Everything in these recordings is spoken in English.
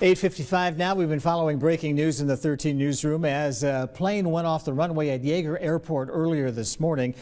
8:55 now. We've been following breaking news in the 13 newsroom as a plane went off the runway at Yeager Airport earlier this morning.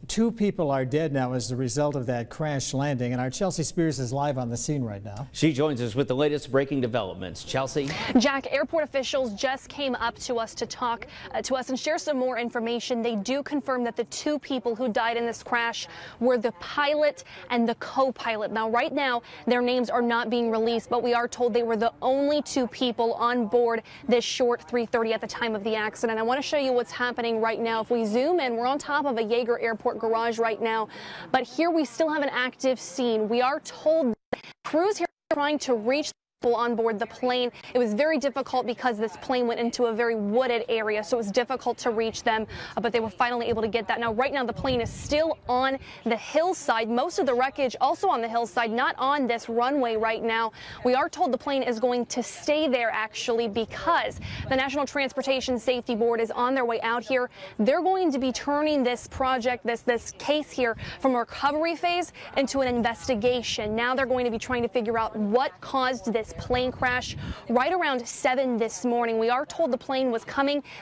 2 people are dead now as a result of that crash landing, and our Chelsea Spears is live on the scene right now. She joins us with the latest breaking developments. Chelsea? Jack, airport officials just came up to us to talk to us and share some more information. They do confirm that the 2 people who died in this crash were the pilot and the co-pilot. Now, right now, their names are not being released, but we are told they were the only 2 people on board this short 330 at the time of the accident. I want to show you what's happening right now. If we zoom in, we're on top of a Yeager Airport garage right now, but here we still have an active scene. We are told that crews here are trying to reach people on board the plane. It was very difficult because this plane went into a very wooded area, so it was difficult to reach them, but they were finally able to get that. Now, right now, the plane is still on the hillside. Most of the wreckage also on the hillside, not on this runway right now. We are told the plane is going to stay there, actually, because the National Transportation Safety Board is on their way out here. They're going to be turning this project, this case here, from a recovery phase into an investigation. Now they're going to be trying to figure out what caused this plane crash right around 7 this morning. We are told the plane was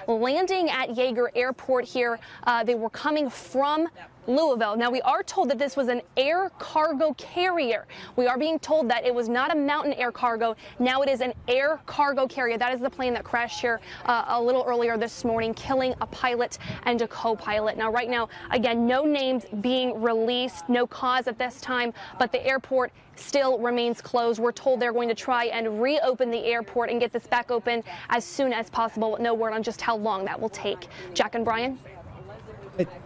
landing at Yeager Airport here. They were coming from Louisville. Now, we are told that this was an air cargo carrier. We are being told that it was not a mountain air cargo. Now it is an air cargo carrier. That is the plane that crashed here a little earlier this morning, killing a pilot and a co-pilot. Now, right now, again, no names being released, no cause at this time, but the airport still remains closed. We're told they're going to try and reopen the airport and get this back open as soon as possible, with no word on just how long that will take. Jack and Brian?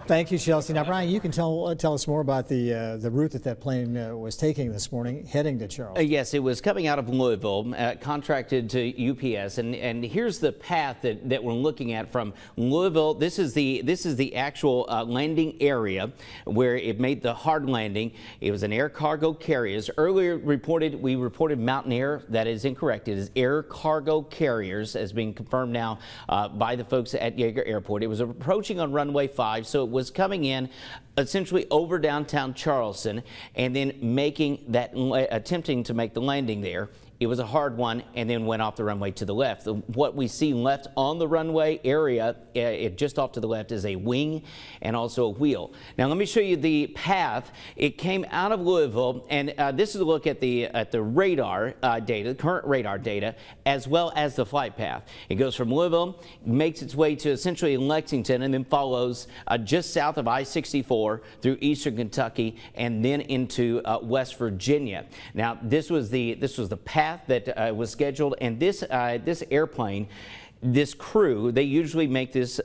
Thank you, Chelsea. Now, Brian, you can tell us more about the route that plane was taking this morning, heading to Charleston. Yes, it was coming out of Louisville, contracted to UPS, and here's the path that we're looking at from Louisville. This is the actual landing area where it made the hard landing. It was an air cargo carriers. Earlier we reported Mountain Air. That is incorrect. It is air cargo carriers, as being confirmed now by the folks at Yeager Airport. It was approaching on runway 5, so it was coming in essentially over downtown Charleston and then attempting to make the landing there. It was a hard one and then went off the runway to the left. What we see left on the runway area, just off to the left, is a wing and also a wheel. Now, let me show you the path. It came out of Louisville, and this is a look at the radar data, the current radar data, as well as the flight path. It goes from Louisville, makes its way to essentially Lexington, and then follows just south of I-64 through eastern Kentucky and then into West Virginia. Now, this was the path that was scheduled, and this airplane, this crew, they usually make this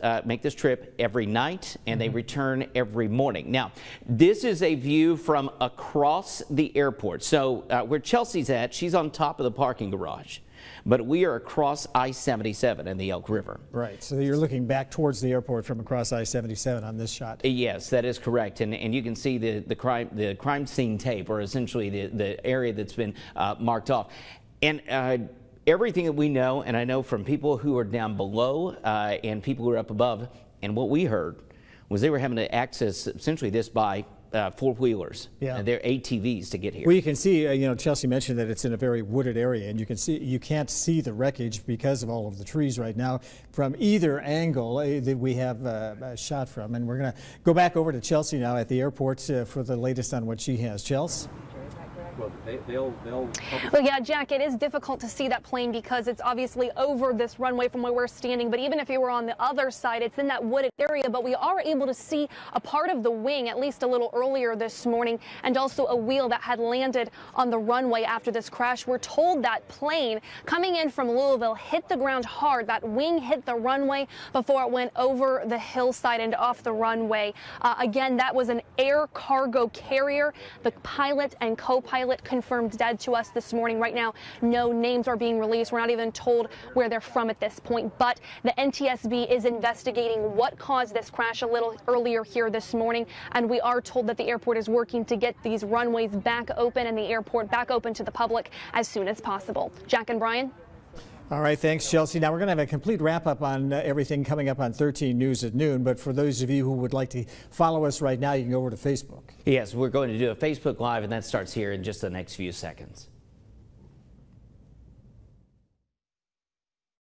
trip every night, and they return every morning. Now, this is a view from across the airport. So where Chelsea's at, she's on top of the parking garage, but we are across I-77 and the Elk River. Right, so you're looking back towards the airport from across I-77 on this shot. Yes, that is correct, and you can see the crime scene tape, or essentially the area that's been marked off. And everything that we know, and I know from people who are down below and people who are up above, and what we heard was they were having to access essentially this by four-wheelers, they're ATVs to get here. Well, you can see, Chelsea mentioned that it's in a very wooded area, and you can't see the wreckage because of all of the trees right now from either angle that we have a shot from. And we're going to go back over to Chelsea now at the airport for the latest on what she has. Chelsea? Well, yeah, Jack, it is difficult to see that plane because it's obviously over this runway from where we're standing. But even if you were on the other side, it's in that wooded area. But we are able to see a part of the wing, at least a little earlier this morning, and also a wheel that had landed on the runway after this crash. We're told that plane coming in from Louisville hit the ground hard. That wing hit the runway before it went over the hillside and off the runway. Again, that was an air cargo carrier. The pilot and co-pilot confirmed dead to us this morning. Right now, no names are being released. We're not even told where they're from at this point, but the NTSB is investigating what caused this crash a little earlier here this morning, and we are told that the airport is working to get these runways back open and the airport back open to the public as soon as possible. Jack and Brian? All right, thanks, Chelsea. Now we're going to have a complete wrap-up on everything coming up on 13 News at noon, but for those of you who would like to follow us right now, you can go over to Facebook. Yes, we're going to do a Facebook Live, and that starts here in just the next few seconds.